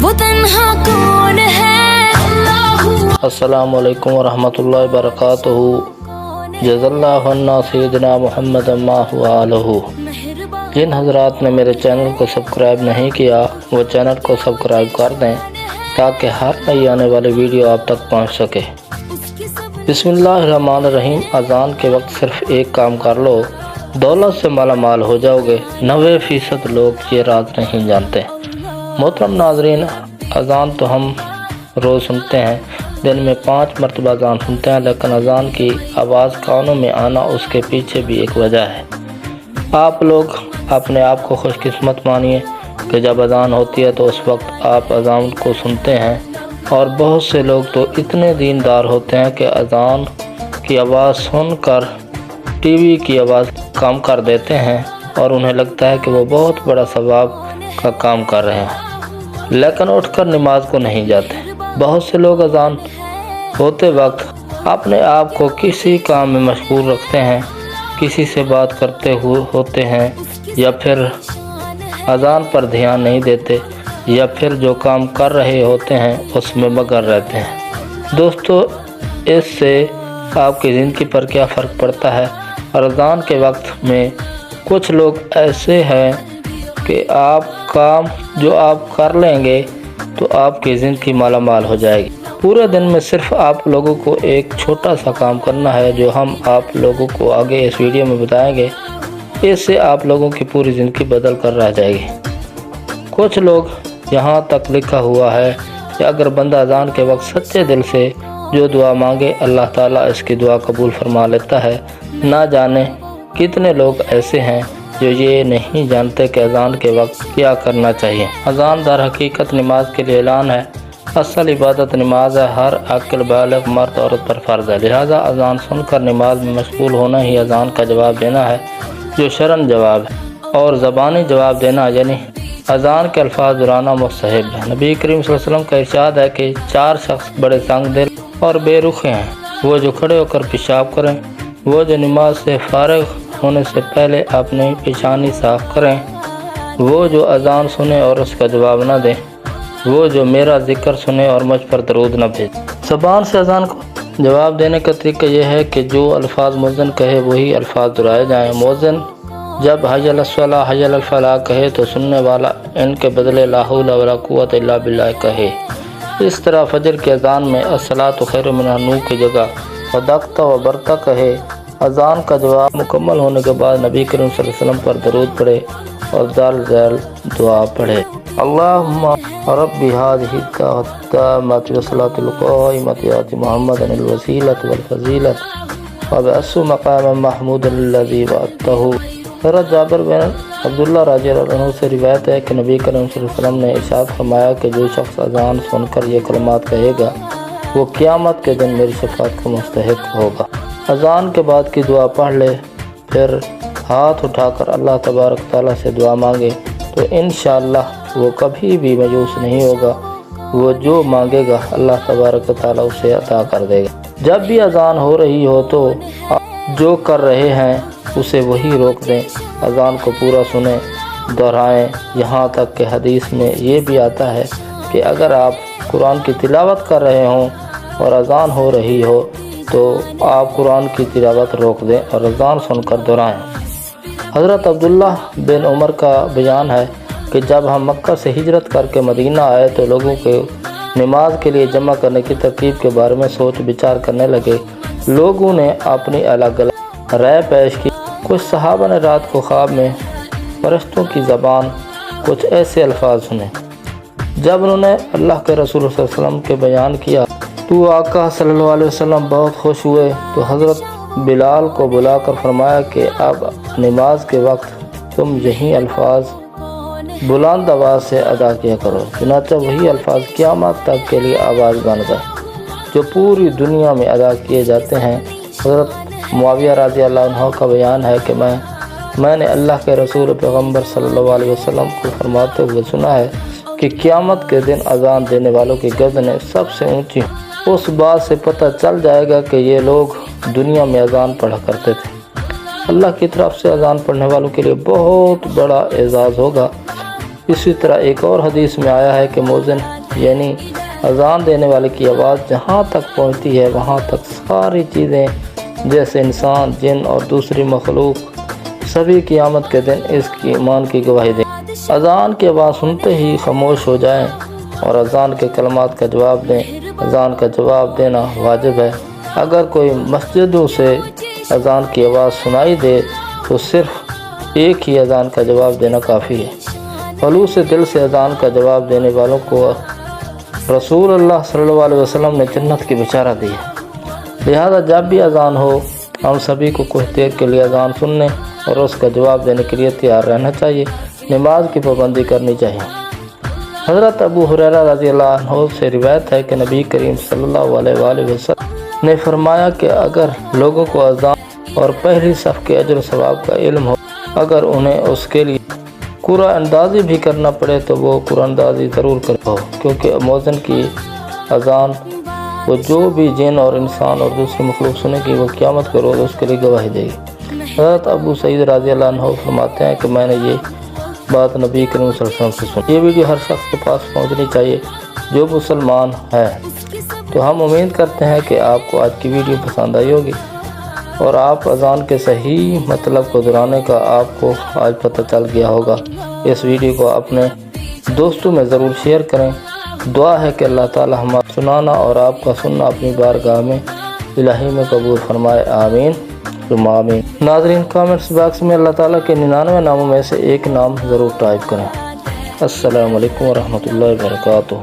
वो तन्हा कौन है। अस्सलामु अलैकुम वरहमतुल्लाहि वबरकातुहू। जज़ल्लाहु अन्ना सय्यदना मुहम्मद अम्माहु आलहू। जिन हजरात ने मेरे चैनल को सब्सक्राइब नहीं किया वो चैनल को सब्सक्राइब कर दें ताकि हर नई आने वाली वीडियो आप तक पहुंच सके। बिस्मिल्लाहिर्रहमानिर्रहीम। अजान के वक्त सिर्फ एक काम कर लो, दौलत से माला माल हो जाओगे। 90% लोग ये राज नहीं जानते। मोहतरम नाज़रीन, अजान तो हम रोज़ सुनते हैं, दिन में 5 मरतबा अजान सुनते हैं, लेकिन अजान की आवाज़ कानों में आना उसके पीछे भी एक वजह है। आप लोग अपने आप को खुशकिस्मत मानिए कि जब अजान होती है तो उस वक्त आप अजान को सुनते हैं। और बहुत से लोग तो इतने दीनदार होते हैं कि अजान की आवाज़ सुनकर टीवी की आवाज़ कम कर देते हैं और उन्हें लगता है कि वो बहुत बड़ा सवाब का काम कर रहे हैं, लेकिन उठकर नमाज को नहीं जाते। बहुत से लोग अजान होते वक्त अपने आप को किसी काम में मशगूल रखते हैं, किसी से बात करते हुए होते हैं, या फिर अजान पर ध्यान नहीं देते, या फिर जो काम कर रहे होते हैं उसमें मगन रहते हैं। दोस्तों, इससे आपकी ज़िंदगी पर क्या फ़र्क पड़ता है? और अजान के वक्त में कुछ लोग ऐसे हैं कि आप काम जो आप कर लेंगे तो आपकी ज़िंदगी माला माल हो जाएगी। पूरे दिन में सिर्फ आप लोगों को एक छोटा सा काम करना है जो हम आप लोगों को आगे इस वीडियो में बताएंगे। इससे आप लोगों की पूरी ज़िंदगी बदल कर रह जाएगी। कुछ लोग यहाँ तक लिखा हुआ है कि अगर बंदा अजान के वक्त सच्चे दिल से जो दुआ मांगे अल्लाह ताला इसकी दुआ कबूल फरमा लेता है। ना जाने कितने लोग ऐसे हैं जो ये नहीं जानते कि अजान के वक्त क्या करना चाहिए। अजान दर हकीकत नमाज के लिए ऐलान है। असल इबादत नमाज है। हर अक्ल बालिग मर्द औरत पर फ़र्ज़ है। लिहाजा अजान सुनकर नमाज में मशगूल होना ही अजान का जवाब देना है जो शरन जवाब है। और ज़बानी जवाब देना यानी अजान के अल्फाज दुराना मुस्तहब है। नबी करीम सल्लल्लाहु अलैहि वसल्लम का इरशाद है कि 4 शख्स बड़े तंग दिल और बेरुखे हैं। वो जो खड़े होकर पेशाब करें, वो जो नमाज से फारिग होने से पहले अपनी पेशानी साफ़ करें, वो जो अजान सुने और उसका जवाब न दें, वो जो मेरा ज़िक्र सुने और मुझ पर दरूद न भेजे। ज़बान से अजान को जवाब देने का तरीका यह है कि जो अल्फाज मुअज्जिन कहे वही अल्फाज दोहराए जाएँ। मुअज्जिन जब हय अला सलाह हय अल फलाह कहे तो सुनने वाला इनके बदले ला हौला वला कुव्वत इल्ला बिल्लाह कहे। इस तरह फजर की अजान में अस्सलातु खैरुम मिनन नूम की जगह वदक्ता व बरता कहे। अजान का जवाब मुकम्मल होने के बाद नबी करीम सल्लल्लाहु अलैहि वसल्लम पर दरूद पढ़े और दाल ज़ैल दुआ पढ़े। अल्लाहुम्मा रब्बि हाज़िहि त्ताम्मति वस्सलातुल क़ाइमति आति मुहम्मदनिल वसीलति वल फ़ज़ीलति व बअस्सु मक़ामन महमूदन लज़ी वअतहु। हज़रत जाबिर बिन अब्दुल्लाह रज़ियल्लाहु अन्हु से रिवायत है कि नबी करीम सल्लल्लाहु अलैहि वसल्लम ने इरशाद फरमाया कि जो शख्स अजान सुनकर ये कलमात कहेगा वो क़यामत के दिन मेरी शफ़ाअत का मुस्तहिक़ होगा। अजान के बाद की दुआ पढ़ ले, फिर हाथ उठाकर अल्लाह तबारक ताला से दुआ मांगे तो इंशाअल्लाह वो कभी भी मायूस नहीं होगा। वो जो मांगेगा अल्लाह तबारक ताला उसे अता कर देगा। जब भी अजान हो रही हो तो जो कर रहे हैं उसे वही रोक दें। अजान को पूरा सुने, दोहराएं। यहाँ तक कि हदीस में ये भी आता है कि अगर आप कुरान की तिलावत कर रहे हों और अजान हो रही हो तो आप कुरान की तिलावत रोक दें और अजान सुनकर दोहराएं। हज़रत अब्दुल्ला बिन उमर का बयान है कि जब हम मक्का से हिजरत करके मदीना आए तो लोगों के नमाज के लिए जमा करने की तरकीब के बारे में सोच विचार करने लगे। लोगों ने अपनी अलग अलग राय पेश की। कुछ सहाबा ने रात को ख्वाब में फरिश्तों की ज़बान कुछ ऐसे अल्फाज सुने। जब उन्होंने अल्लाह के रसूल सल्लल्लाहु अलैहि वसल्लम के बयान किया तो आका सल्लल्लाहु अलैहि वसल्लम बहुत खुश हुए। तो हज़रत बिलाल को बुलाकर फरमाया कि अब नमाज के वक्त तुम यही अल्फाज बुलंद आवाज़ से अदा किया करो। चुनांचे वही अल्फाज क़यामत तक के लिए आवाज़ बन गए जो पूरी दुनिया में अदा किए जाते हैं। हज़रत मुआविया रज़ियल्लाहु अन्हु का बयान है कि मैंने अल्लाह के रसूल पैगम्बर सल्लल्लाहु अलैहि वसल्लम को फरमाते हुए सुना है कि क़यामत के दिन अजान देने वालों की गर्दनें सबसे ऊंची। उस बात से पता चल जाएगा कि ये लोग दुनिया में अजान पढ़ा करते थे। अल्लाह की तरफ से अजान पढ़ने वालों के लिए बहुत बड़ा एजाज़ होगा। اسی طرح ایک اور حدیث میں آیا ہے کہ مؤذن یعنی اذان دینے والے کی آواز جہاں تک پہنچتی ہے وہاں تک ساری چیزیں جیسے انسان، جن اور دوسری مخلوق سبھی قیامت کے دن اس کی ایمان کی گواہی دیں۔ اذان کی آواز سنتے ہی خاموش ہو جائیں اور اذان کے کلمات کا جواب دیں۔ اذان کا جواب دینا واجب ہے۔ اگر کوئی مسجدوں سے اذان کی آواز سنائی دے تو صرف ایک ہی اذان کا جواب دینا کافی ہے۔ خلوص دل سے اذان کا جواب دینے والوں کو رسول اللہ صلی اللہ علیہ وسلم نے جنت کی بشارت دی ہے۔ لہذا جب بھی اذان ہو ہم سبھی کو کچھ دیر کے لیے اذان سننے اور اس کا جواب دینے کے لیے تیار رہنا چاہیے۔ نماز کی پابندی کرنی چاہیے۔ حضرت ابو ہریرہ رضی اللہ عنہ سے روایت ہے کہ نبی کریم صلی اللہ علیہ وآلہ وسلم نے فرمایا کہ اگر لوگوں کو اذان اور پہلی صف کے اجر و ثواب کا علم ہو، اگر انہیں اس کے لیے قرآن اندازی بھی کرنا پڑے تو وہ قرآن اندازی ضرور کرے ہو، کیونکہ مؤذن کی اذان وہ جو بھی جن اور انسان اور دوسری مخلوق سنے گی وہ قیامت کے روز اس کے لیے گواہی دے گی۔ حضرت ابو سعید رضی اللہ عنہ فرماتے ہیں کہ میں نے یہ بات نبی کریم صلی اللہ علیہ وسلم سے سنی۔ یہ ویڈیو ہر شخص کے پاس پہنچنی چاہیے جو مسلمان ہے۔ تو ہم امید کرتے ہیں کہ آپ کو آج کی ویڈیو پسند آئی ہوگی اور آپ اذان کے صحیح مطلب کو دہرانے کا آپ کو آج پتہ چل گیا ہوگا۔ اس ویڈیو کو اپنے دوستوں میں ضرور شیئر کریں۔ دعا ہے کہ اللہ تعالی ہمارا سنانا اور آپ کا سننا اپنی بارگاہ میں الہی میں قبول فرمائے، آمین ثم آمین۔ ناظرین، کامنٹس باکس میں اللہ تعالیٰ کے 99 ناموں میں سے ایک نام ضرور ٹائپ کریں۔ السلام علیکم ورحمۃ اللہ وبرکاتہ۔